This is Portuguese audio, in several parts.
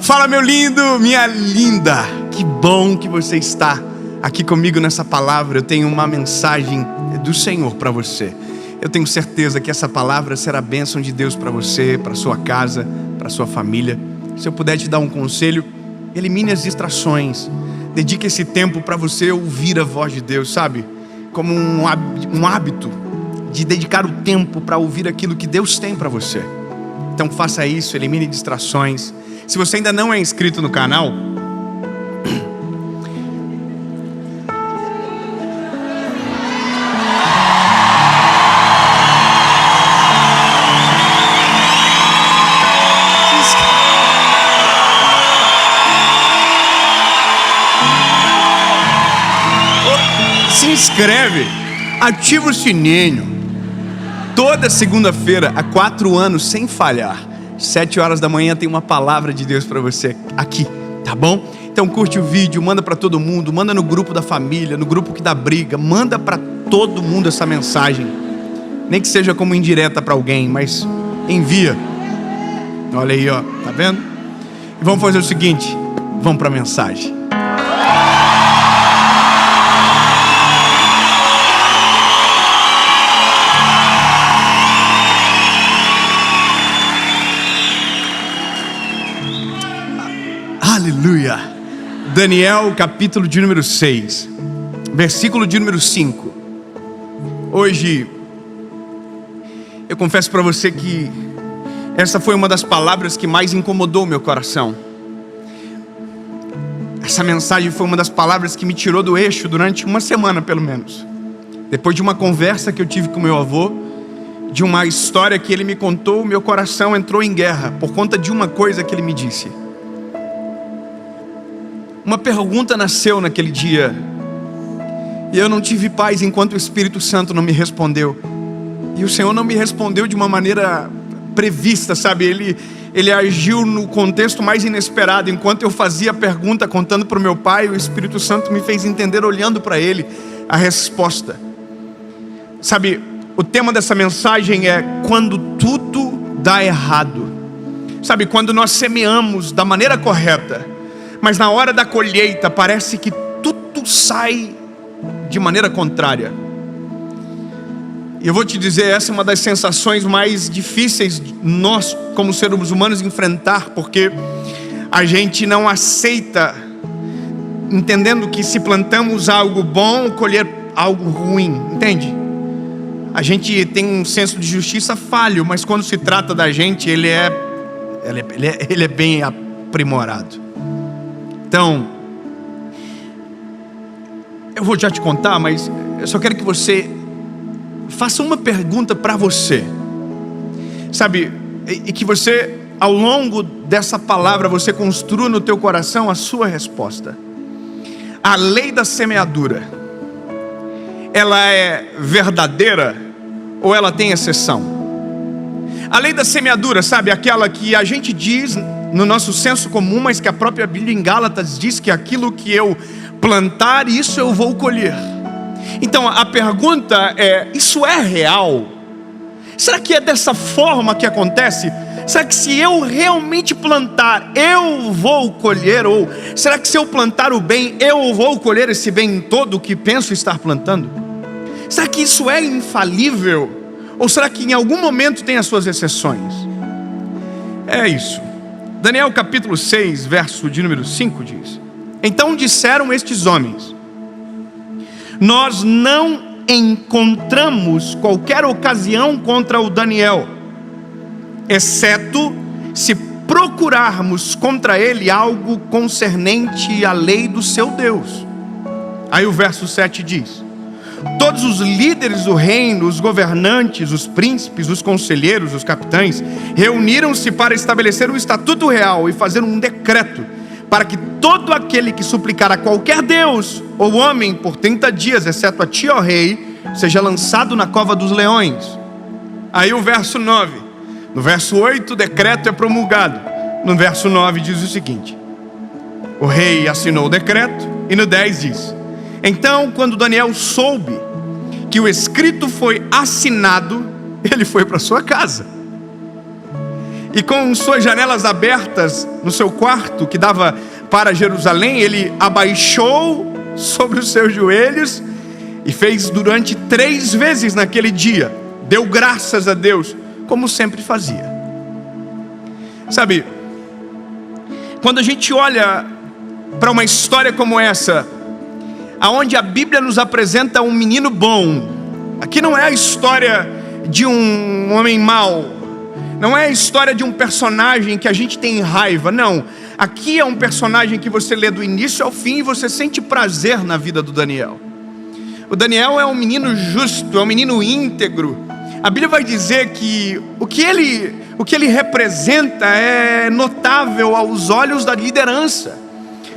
Fala, meu lindo, minha linda. Que bom que você está aqui comigo nessa palavra. Eu tenho uma mensagem do Senhor para você. Eu tenho certeza que essa palavra será bênção de Deus para você, para sua casa, para sua família. Se eu puder te dar um conselho, elimine as distrações. Dedique esse tempo para você ouvir a voz de Deus, sabe? Como um hábito de dedicar o tempo para ouvir aquilo que Deus tem para você. Então faça isso, elimine distrações. Se você ainda não é inscrito no canal, se inscreve, ativa o sininho. Toda segunda-feira, há 4 anos, sem falhar, 7 horas da manhã, tem uma palavra de Deus para você aqui, tá bom? Então curte o vídeo, manda para todo mundo, manda no grupo da família, no grupo que dá briga, manda para todo mundo essa mensagem. Nem que seja como indireta para alguém, mas envia. Olha aí, ó, tá vendo? E vamos fazer o seguinte, vamos para a mensagem. Aleluia. Daniel, capítulo de número 6, versículo de número 5. Hoje, eu confesso para você que essa foi uma das palavras que mais incomodou meu coração. Essa mensagem foi uma das palavras que me tirou do eixo durante uma semana, pelo menos. Depois de uma conversa que eu tive com meu avô, de uma história que ele me contou, meu coração entrou em guerra por conta de uma coisa que ele me disse. Uma pergunta nasceu naquele dia, e eu não tive paz enquanto o Espírito Santo não me respondeu. E o Senhor não me respondeu de uma maneira prevista, sabe? Ele agiu no contexto mais inesperado. Enquanto eu fazia a pergunta contando para o meu pai, o Espírito Santo me fez entender, olhando para ele, a resposta. Sabe, o tema dessa mensagem é quando tudo dá errado. Sabe, quando nós semeamos da maneira correta, mas na hora da colheita parece que tudo sai de maneira contrária. E eu vou te dizer, essa é uma das sensações mais difíceis nós como seres humanos enfrentar, porque a gente não aceita, entendendo que se plantamos algo bom, colher algo ruim, entende? A gente tem um senso de justiça falho, mas quando se trata da gente, ele é bem aprimorado. Então, eu vou já te contar, mas eu só quero que você faça uma pergunta para você, sabe? E que você, ao longo dessa palavra, você construa no teu coração a sua resposta. A lei da semeadura, ela é verdadeira ou ela tem exceção? A lei da semeadura, sabe? Aquela que a gente diz no nosso senso comum, mas que a própria Bíblia em Gálatas diz que aquilo que eu plantar, isso eu vou colher. Então a pergunta é, isso é real? Será que é dessa forma que acontece? Será que se eu realmente plantar, eu vou colher? Ou será que se eu plantar o bem, eu vou colher esse bem todo que penso estar plantando? Será que isso é infalível? Ou será que em algum momento tem as suas exceções? É isso. Daniel capítulo 6, verso de número 5 diz: então disseram estes homens: nós não encontramos qualquer ocasião contra o Daniel, exceto se procurarmos contra ele algo concernente à lei do seu Deus. Aí o verso 7 diz: todos os líderes do reino, os governantes, os príncipes, os conselheiros, os capitães, reuniram-se para estabelecer um estatuto real e fazer um decreto, para que todo aquele que suplicar a qualquer Deus ou homem por 30 dias, exceto a ti, ó rei, seja lançado na cova dos leões. Aí o verso 9, no verso 8 o decreto é promulgado, no verso 9 diz o seguinte: o rei assinou o decreto, e no 10 diz: então quando Daniel soube que o escrito foi assinado, ele foi para sua casa e com suas janelas abertas no seu quarto, que dava para Jerusalém, ele abaixou sobre os seus joelhos e fez durante 3 vezes naquele dia. Deu graças a Deus, como sempre fazia. Sabe, quando a gente olha para uma história como essa, aonde a Bíblia nos apresenta um menino bom, aqui não é a história de um homem mau, não é a história de um personagem que a gente tem raiva, não. Aqui é um personagem que você lê do início ao fim e você sente prazer na vida do Daniel. O Daniel é um menino justo, é um menino íntegro. A Bíblia vai dizer que o que ele representa é notável aos olhos da liderança.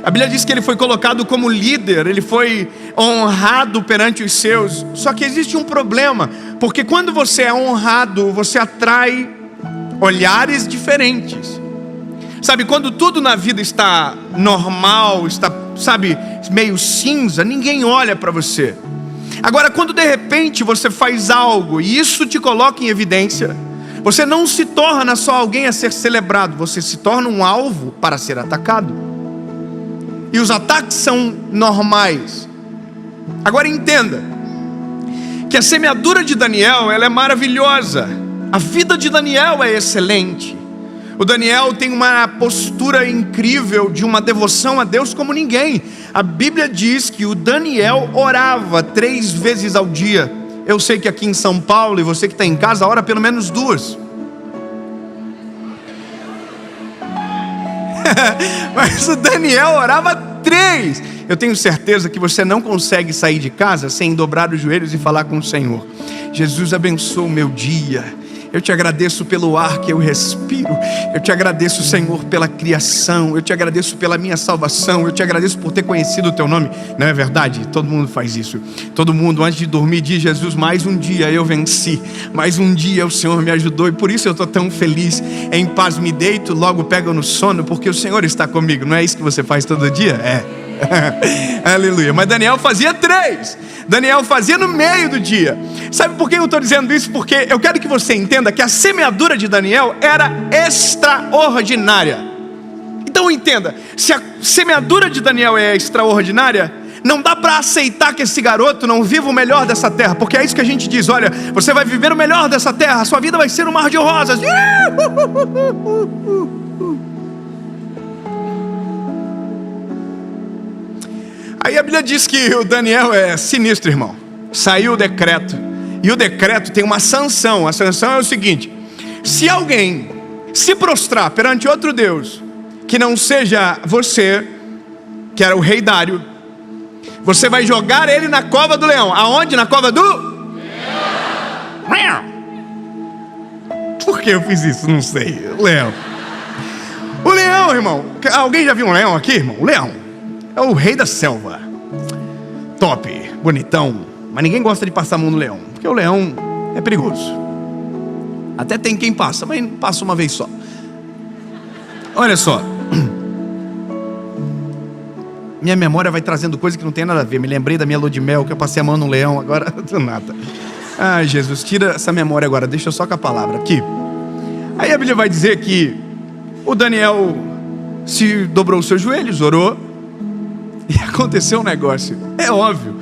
A Bíblia diz que ele foi colocado como líder, ele foi honrado perante os seus. Só que existe um problema, porque quando você é honrado, você atrai olhares diferentes. Sabe, quando tudo na vida está normal, está, sabe, meio cinza, ninguém olha para você. Agora, quando de repente você faz algo e isso te coloca em evidência, você não se torna só alguém a ser celebrado, você se torna um alvo para ser atacado. E os ataques são normais. Agora entenda que a semeadura de Daniel, ela é maravilhosa. A vida de Daniel é excelente. O Daniel tem uma postura incrível de uma devoção a Deus como ninguém. A Bíblia diz que o Daniel orava 3 vezes ao dia. Eu sei que aqui em São Paulo, e você que está em casa, ora pelo menos 2. Mas o Daniel orava 3. Eu tenho certeza que você não consegue sair de casa sem dobrar os joelhos e falar com o Senhor: Jesus, abençoa o meu dia. Eu te agradeço pelo ar que eu respiro. Eu te agradeço, Senhor, pela criação. Eu te agradeço pela minha salvação. Eu te agradeço por ter conhecido o teu nome. Não é verdade? Todo mundo faz isso. Todo mundo antes de dormir diz: Jesus, mais um dia eu venci. Mais um dia o Senhor me ajudou. E por isso eu estou tão feliz. Em paz me deito, logo pego no sono, porque o Senhor está comigo. Não é isso que você faz todo dia? É. Aleluia. Mas Daniel fazia 3. Daniel fazia no meio do dia. Sabe por que eu estou dizendo isso? Porque eu quero que você entenda que a semeadura de Daniel era extraordinária. Então entenda, se a semeadura de Daniel é extraordinária, não dá para aceitar que esse garoto não viva o melhor dessa terra. Porque é isso que a gente diz: olha, você vai viver o melhor dessa terra, a sua vida vai ser um mar de rosas. Aí a Bíblia diz que o Daniel é sinistro, irmão. Saiu o decreto. E o decreto tem uma sanção. A sanção é o seguinte: se alguém se prostrar perante outro Deus, que não seja você, que era o rei Dário, você vai jogar ele na cova do leão. Aonde? Na cova do leão. Por que eu fiz isso? Não sei. Leão. O leão, irmão. Alguém já viu um leão aqui, irmão? O leão é o rei da selva. Top, bonitão. Mas ninguém gosta de passar a mão no leão, porque o leão é perigoso. Até tem quem passa, mas passa uma vez só. Olha só. Minha memória vai trazendo coisa que não tem nada a ver. Me lembrei da minha lua de mel, que eu passei a mão no leão, agora do nada. Ai, Jesus, tira essa memória agora, deixa eu só com a palavra aqui. Aí a Bíblia vai dizer que o Daniel se dobrou os seus joelhos, orou, e aconteceu um negócio. É óbvio,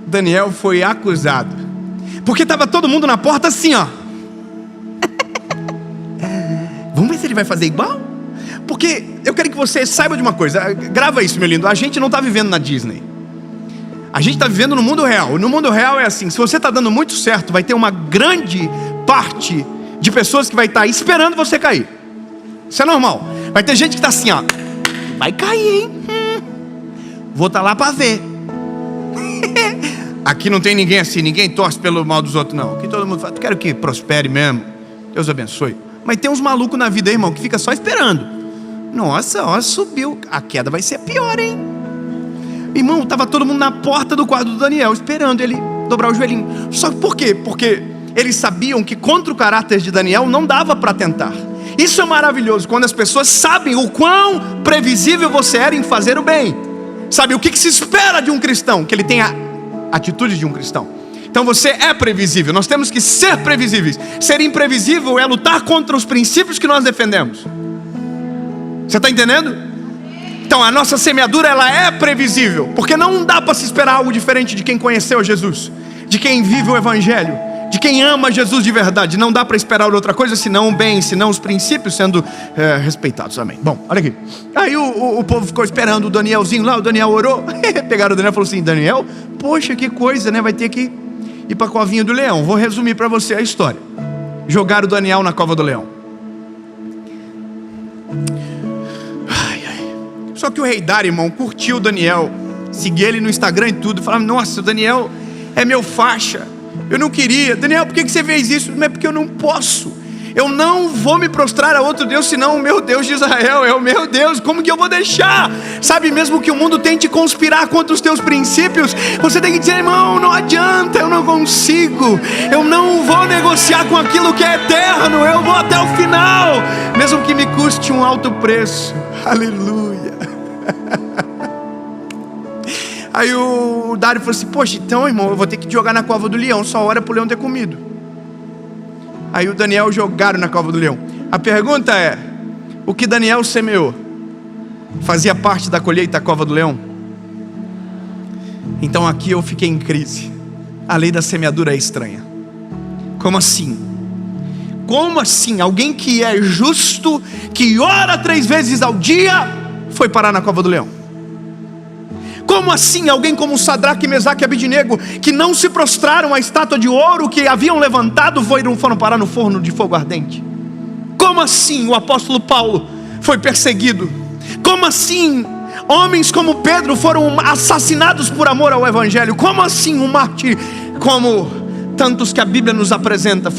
Daniel foi acusado, porque estava todo mundo na porta assim, ó. Vamos ver se ele vai fazer igual? Porque eu quero que você saiba de uma coisa. Grava isso, meu lindo. A gente não está vivendo na Disney. A gente está vivendo no mundo real. No mundo real é assim: se você está dando muito certo, vai ter uma grande parte de pessoas que vai estar esperando você cair. Isso é normal. Vai ter gente que está assim, ó: vai cair, hein? Vou estar lá para ver. Aqui não tem ninguém assim. Ninguém torce pelo mal dos outros, não. Aqui todo mundo fala: quero que prospere mesmo, Deus abençoe. Mas tem uns malucos na vida, irmão, que fica só esperando. Nossa, ó, subiu. A queda vai ser pior, hein? Irmão, estava todo mundo na porta do quarto do Daniel, esperando ele dobrar o joelhinho. Só que por quê? Porque eles sabiam que contra o caráter de Daniel não dava para tentar. Isso é maravilhoso, quando as pessoas sabem o quão previsível você era em fazer o bem. Sabe, o que se espera de um cristão? Que ele tenha atitude de um cristão. Então você é previsível. Nós temos que ser previsíveis. Ser imprevisível é lutar contra os princípios que nós defendemos. Você está entendendo? Então a nossa semeadura, ela é previsível, porque não dá para se esperar algo diferente de quem conheceu Jesus, de quem vive o Evangelho, de quem ama Jesus de verdade. Não dá para esperar outra coisa senão o bem, senão os princípios sendo respeitados. Amém. Bom, olha aqui. Aí o povo ficou esperando o Danielzinho lá. O Daniel orou. Pegaram o Daniel e falaram assim: Daniel, poxa, que coisa, né? Vai ter que ir para a covinha do leão. Vou resumir para você a história. Jogaram o Daniel na cova do leão. Só que o rei Dário, irmão, curtiu o Daniel, seguia ele no Instagram e tudo, falava: nossa, o Daniel é meu faixa, eu não queria. Daniel, por que você fez isso? Não é porque eu não posso, eu não vou me prostrar a outro Deus, senão o meu Deus de Israel é o meu Deus. Como que eu vou deixar? Sabe, mesmo que o mundo tente conspirar contra os teus princípios, você tem que dizer: irmão, não adianta, eu não consigo, eu não vou negociar com aquilo que é eterno, eu vou até o final, mesmo que me custe um alto preço. Aleluia. Aí o Dário falou assim: poxa, então, irmão, eu vou ter que jogar na cova do leão, só hora para o leão ter comido. Aí o Daniel jogaram na cova do leão. A pergunta é: o que Daniel semeou fazia parte da colheita da cova do leão? Então aqui eu fiquei em crise. A lei da semeadura é estranha. Como assim? Como assim? Alguém que é justo, que ora 3 vezes ao dia, foi parar na cova do leão? Como assim alguém como Sadraque, Mesaque e Abidnego, que não se prostraram à estátua de ouro que haviam levantado, foram parar no forno de fogo ardente? Como assim o apóstolo Paulo foi perseguido? Como assim homens como Pedro foram assassinados por amor ao Evangelho? Como assim um mártir, como tantos que a Bíblia nos apresenta,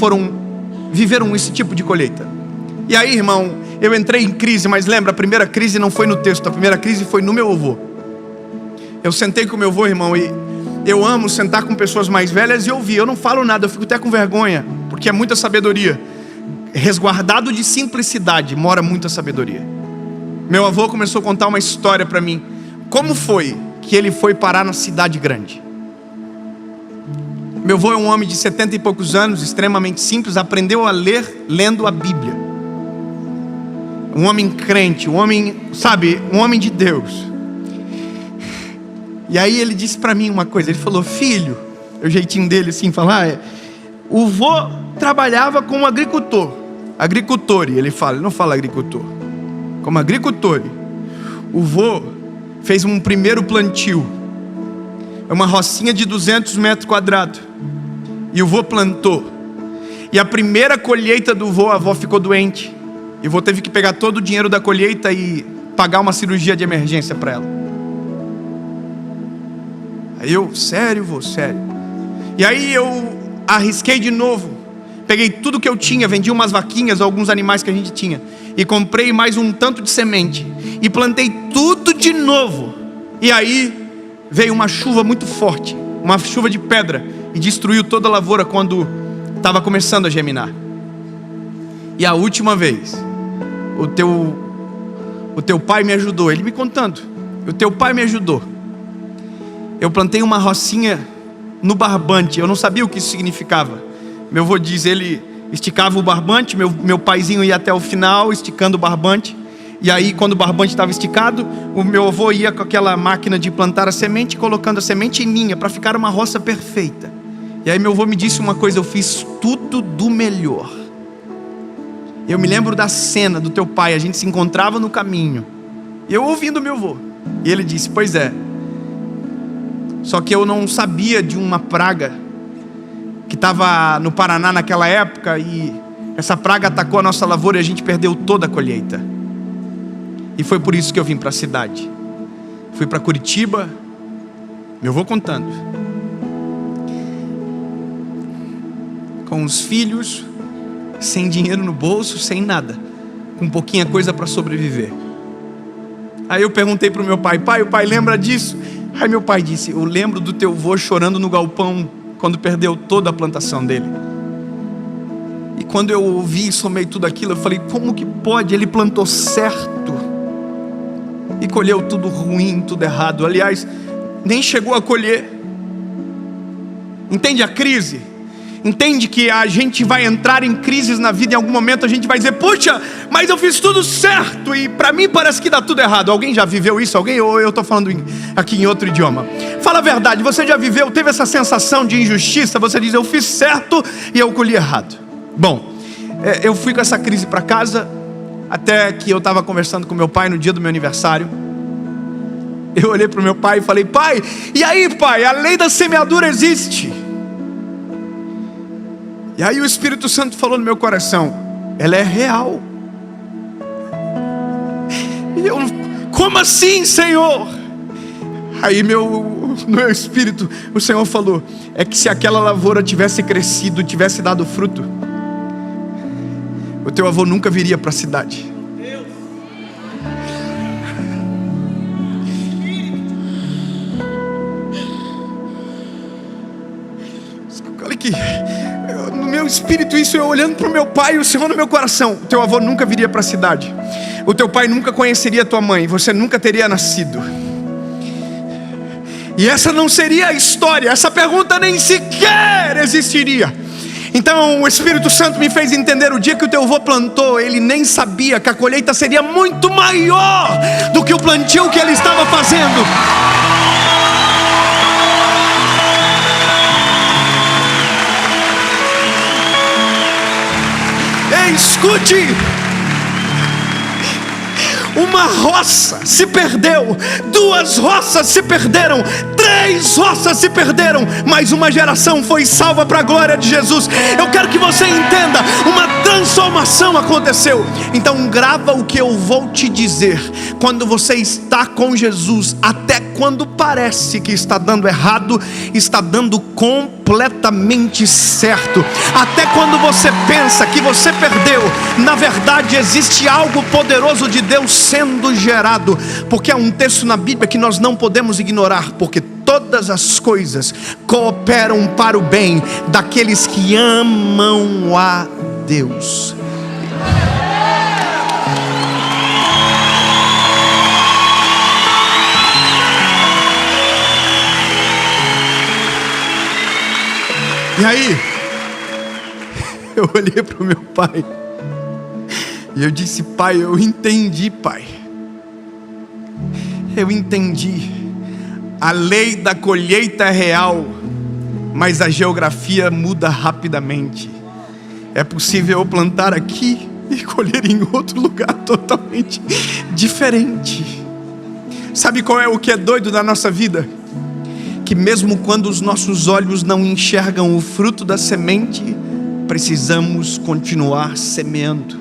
viveram esse tipo de colheita? E aí, irmão, eu entrei em crise. Mas lembra, a primeira crise não foi no texto, a primeira crise foi no meu avô. Eu sentei com meu avô, irmão, e eu amo sentar com pessoas mais velhas e ouvir. Eu não falo nada, eu fico até com vergonha, porque é muita sabedoria. Resguardado de simplicidade mora muita sabedoria. Meu avô começou a contar uma história para mim. Como foi que ele foi parar na cidade grande? Meu avô é um homem de 70 e poucos anos, extremamente simples, aprendeu a ler lendo a Bíblia. Um homem crente, um homem, sabe, um homem de Deus. E aí ele disse para mim uma coisa, ele falou: filho, o jeitinho dele assim, falar, o vô trabalhava como agricultor, ele fala, ele não fala agricultor, como agricultor. O vô fez um primeiro plantio, é uma rocinha de 200 metros quadrados, e o vô plantou, e a primeira colheita do vô, a avó ficou doente, e o vô teve que pegar todo o dinheiro da colheita e pagar uma cirurgia de emergência para ela. Aí eu, sério, vô, sério. E aí eu arrisquei de novo, peguei tudo que eu tinha, vendi umas vaquinhas, alguns animais que a gente tinha, e comprei mais um tanto de semente, e plantei tudo de novo. E aí veio uma chuva muito forte, uma chuva de pedra, e destruiu toda a lavoura quando estava começando a germinar. E a última vez, o teu pai me ajudou, ele me contando, o teu pai me ajudou. Eu plantei uma rocinha no barbante, eu não sabia o que isso significava. Meu avô diz, ele esticava o barbante, meu paizinho ia até o final esticando o barbante. E aí quando o barbante estava esticado, o meu avô ia com aquela máquina de plantar a semente, colocando a semente em linha, para ficar uma roça perfeita. E aí meu avô me disse uma coisa: eu fiz tudo do melhor. Eu me lembro da cena do teu pai, a gente se encontrava no caminho, eu ouvindo meu avô, e ele disse: pois é, só que eu não sabia de uma praga que estava no Paraná naquela época, e essa praga atacou a nossa lavoura e a gente perdeu toda a colheita. E foi por isso que eu vim para a cidade. Fui para Curitiba, meu avô contando, com os filhos, sem dinheiro no bolso, sem nada, com pouquinha coisa para sobreviver. Aí eu perguntei para o meu pai: pai, o pai lembra disso? Aí meu pai disse: eu lembro do teu avô chorando no galpão quando perdeu toda a plantação dele. E quando eu ouvi e somei tudo aquilo, eu falei: como que pode? Ele plantou certo e colheu tudo ruim, tudo errado. Aliás, nem chegou a colher. Entende a crise? Entende que a gente vai entrar em crises na vida. Em algum momento a gente vai dizer: puxa, mas eu fiz tudo certo e para mim parece que dá tudo errado. Alguém já viveu isso? Alguém? Ou eu estou falando aqui em outro idioma? Fala a verdade, você já viveu, teve essa sensação de injustiça? Você diz: eu fiz certo e eu colhi errado. Bom, eu fui com essa crise para casa, até que eu estava conversando com meu pai no dia do meu aniversário. Eu olhei para o meu pai e falei: pai, e aí pai, a lei da semeadura existe. E aí o Espírito Santo falou no meu coração: ela é real. E eu: como assim, Senhor? Aí no meu espírito, o Senhor falou: é que se aquela lavoura tivesse crescido, tivesse dado fruto, o teu avô nunca viria para a cidade. Olha aqui, no meu espírito isso, eu olhando para o meu pai e o Senhor no meu coração: o teu avô nunca viria para a cidade, o teu pai nunca conheceria a tua mãe, você nunca teria nascido. E essa não seria a história, essa pergunta nem sequer existiria. Então o Espírito Santo me fez entender: o dia que o teu avô plantou, ele nem sabia que a colheita seria muito maior do que o plantio que ele estava fazendo. Escute, uma roça se perdeu, 2 roças se perderam, 3 roças se perderam, mas uma geração foi salva para a glória de Jesus. Eu quero que você entenda, uma transformação aconteceu. Então grava o que eu vou te dizer: quando você está com Jesus, até quando parece que está dando errado, está dando completamente certo. Até quando você pensa que você perdeu, na verdade existe algo poderoso de Deus sendo gerado. Porque há um texto na Bíblia que nós não podemos ignorar: porque todas as coisas cooperam para o bem daqueles que amam a Deus. E aí, eu olhei para o meu pai e eu disse: pai, eu entendi, pai. Eu entendi. A lei da colheita é real, mas a geografia muda rapidamente. É possível eu plantar aqui e colher em outro lugar totalmente diferente. Sabe qual é o que é doido da nossa vida? Que mesmo quando os nossos olhos não enxergam o fruto da semente, precisamos continuar semeando.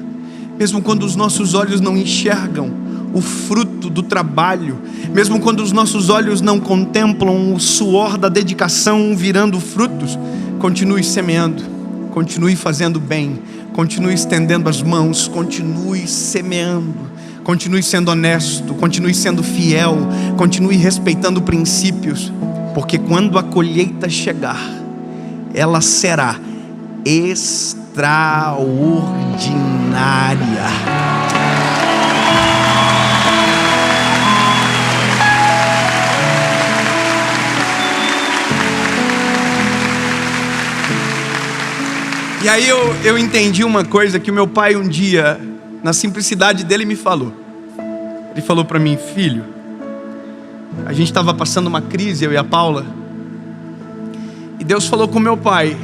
Mesmo quando os nossos olhos não enxergam o fruto do trabalho, mesmo quando os nossos olhos não contemplam o suor da dedicação virando frutos, continue semeando, continue fazendo bem, continue estendendo as mãos, continue semeando, continue sendo honesto, continue sendo fiel, continue respeitando princípios. Porque quando a colheita chegar, ela será extraordinária. E aí eu entendi uma coisa que o meu pai um dia, na simplicidade dele, me falou. Ele falou para mim: filho, a gente estava passando uma crise, eu e a Paula, e Deus falou com meu pai.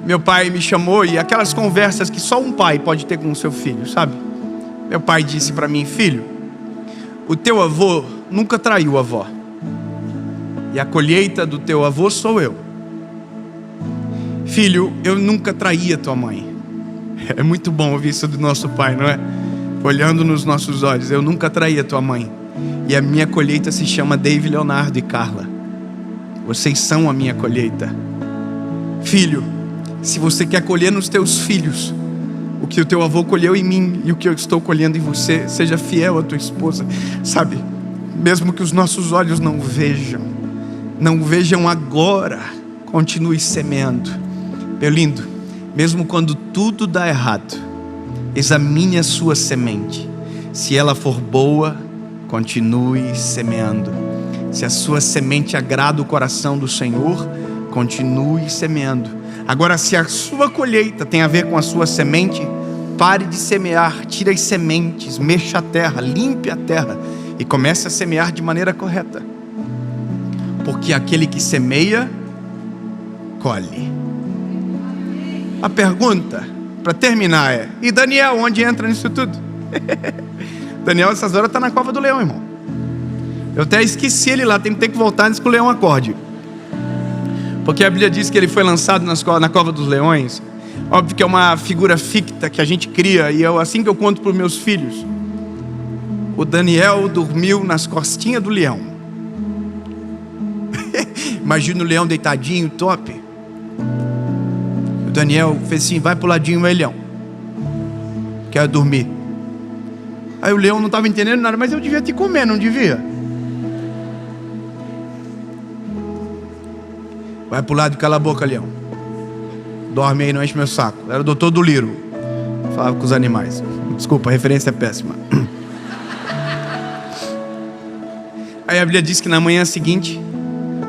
Meu pai me chamou, e aquelas conversas que só um pai pode ter com o seu filho, sabe? Meu pai disse para mim: filho, o teu avô nunca traiu a avó, e a colheita do teu avô sou eu. Filho, eu nunca traí a tua mãe. É muito bom ouvir isso do nosso pai, não é? Olhando nos nossos olhos: eu nunca traí a tua mãe, e a minha colheita se chama David, Leonardo e Carla. Vocês são a minha colheita. Filho, se você quer colher nos teus filhos o que o teu avô colheu em mim e o que eu estou colhendo em você, seja fiel à tua esposa. Sabe, mesmo que os nossos olhos não vejam agora, continue semeando. Meu lindo, mesmo quando tudo dá errado, examine a sua semente. Se ela for boa, continue semeando. Se a sua semente agrada o coração do Senhor, continue semeando. Agora, se a sua colheita tem a ver com a sua semente, pare de semear, tire as sementes, mexa a terra, limpe a terra e comece a semear de maneira correta. Porque aquele que semeia, colhe. A pergunta, para terminar, é: e Daniel, onde entra nisso tudo? Daniel, essas horas, está na cova do leão, irmão. Eu até esqueci ele lá, tem que voltar antes que o leão acorde. Porque a Bíblia diz que ele foi lançado na cova dos leões. Óbvio que é uma figura ficta que a gente cria, e assim que eu conto para os meus filhos. O Daniel dormiu nas costinhas do leão. Imagina o leão deitadinho, top. O Daniel fez assim: vai pro ladinho, meu leão, quero dormir. Aí o leão não estava entendendo nada: mas eu devia te comer, não devia? Vai pro lado e cala a boca, leão. Dorme aí, não enche meu saco. Era o doutor do Liro, falava com os animais. Desculpa, a referência é péssima. Aí a Bíblia diz que na manhã seguinte,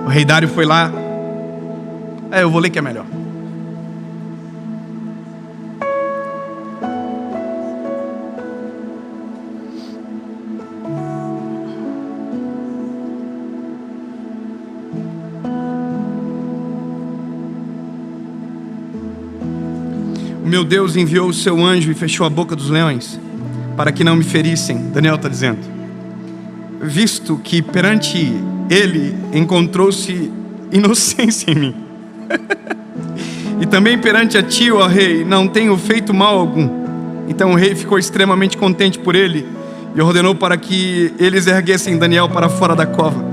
o rei Dário foi lá. Eu vou ler que é melhor. Meu Deus enviou o seu anjo e fechou a boca dos leões, para que não me ferissem. Daniel está dizendo: visto que perante ele encontrou-se inocência em mim, e também perante a ti, ó rei, não tenho feito mal algum. Então o rei ficou extremamente contente por ele, e ordenou para que eles erguessem Daniel para fora da cova.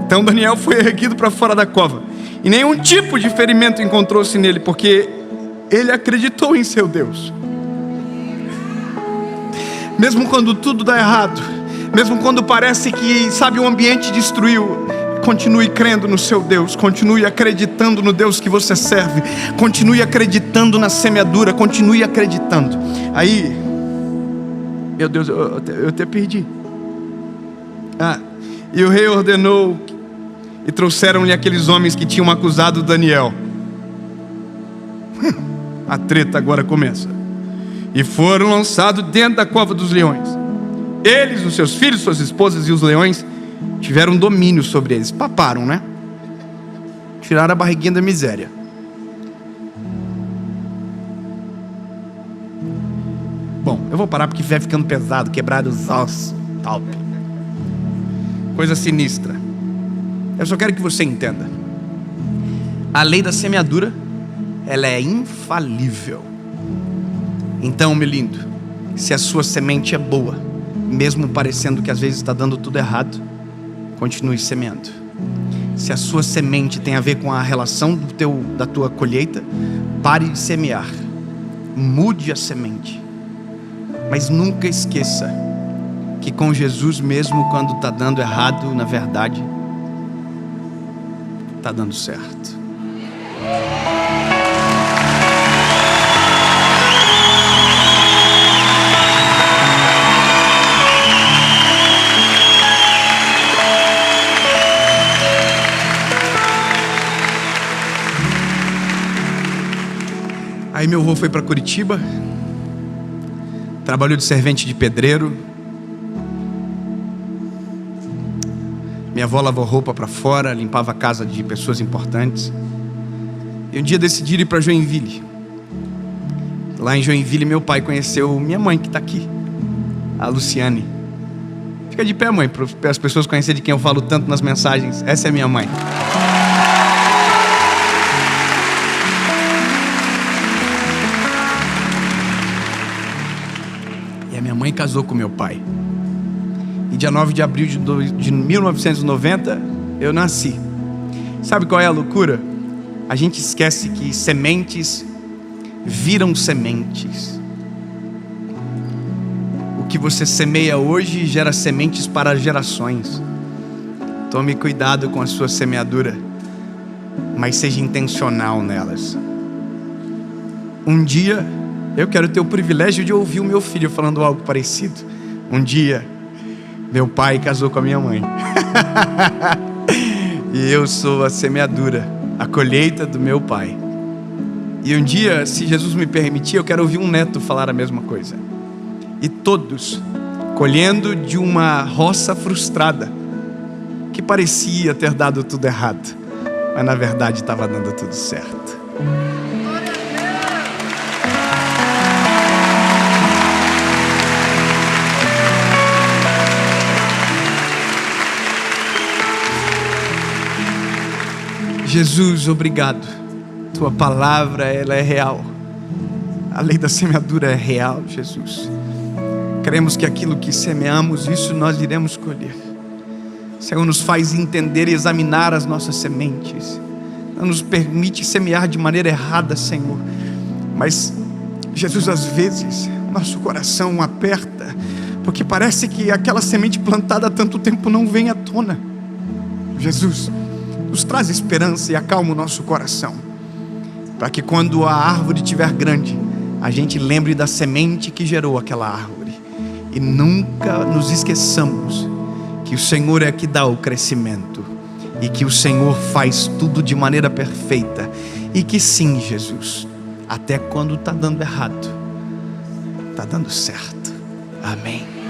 Então Daniel foi erguido para fora da cova, e nenhum tipo de ferimento encontrou-se nele, porque ele acreditou em seu Deus. Mesmo quando tudo dá errado, mesmo quando parece que, o ambiente destruiu, continue crendo no seu Deus, continue acreditando no Deus que você serve, continue acreditando na semeadura, continue acreditando. Aí, meu Deus, eu até perdi. E o rei ordenou, e trouxeram-lhe aqueles homens que tinham acusado Daniel. A treta agora começa. E foram lançados dentro da cova dos leões. Eles, os seus filhos, suas esposas e os leões tiveram domínio sobre eles. Paparam, né? Tiraram a barriguinha da miséria. Bom, eu vou parar porque vai ficando pesado, quebrado os ossos, tal. Coisa sinistra. Eu só quero que você entenda: a lei da semeadura, ela é infalível. Então, meu lindo, se a sua semente é boa, mesmo parecendo que às vezes está dando tudo errado, continue semeando. Se a sua semente tem a ver com a relação da tua colheita, pare de semear, mude a semente. Mas nunca esqueça que com Jesus, mesmo quando está dando errado, na verdade está dando certo. Aí meu avô foi para Curitiba, trabalhou de servente de pedreiro. Minha avó lavou roupa para fora, limpava a casa de pessoas importantes. E um dia decidiram ir para Joinville. Lá em Joinville, meu pai conheceu minha mãe, que está aqui, a Luciane. Fica de pé, mãe, para as pessoas conhecerem de quem eu falo tanto nas mensagens. Essa é minha mãe. E a minha mãe casou com meu pai. E dia 9 de abril de 1990, eu nasci. Sabe qual é a loucura? A gente esquece que sementes viram sementes. O que você semeia hoje gera sementes para gerações. Tome cuidado com a sua semeadura, mas seja intencional nelas. Um dia, eu quero ter o privilégio de ouvir o meu filho falando algo parecido. Um dia, meu pai casou com a minha mãe. E eu sou a semeadura a colheita do meu pai. E um dia, se Jesus me permitir, eu quero ouvir um neto falar a mesma coisa. E todos colhendo de uma roça frustrada, que parecia ter dado tudo errado, mas na verdade estava dando tudo certo. Jesus, obrigado. Tua palavra, ela é real. A lei da semeadura é real, Jesus. Cremos que aquilo que semeamos, isso nós iremos colher. Senhor, nos faz entender e examinar as nossas sementes. Não nos permite semear de maneira errada, Senhor. Mas, Jesus, às vezes, nosso coração aperta, porque parece que aquela semente plantada há tanto tempo não vem à tona. Jesus, nos traz esperança e acalma o nosso coração, para que quando a árvore estiver grande, a gente lembre da semente que gerou aquela árvore. E nunca nos esqueçamos que o Senhor é que dá o crescimento, e que o Senhor faz tudo de maneira perfeita, e que sim, Jesus, até quando está dando errado, está dando certo. Amém.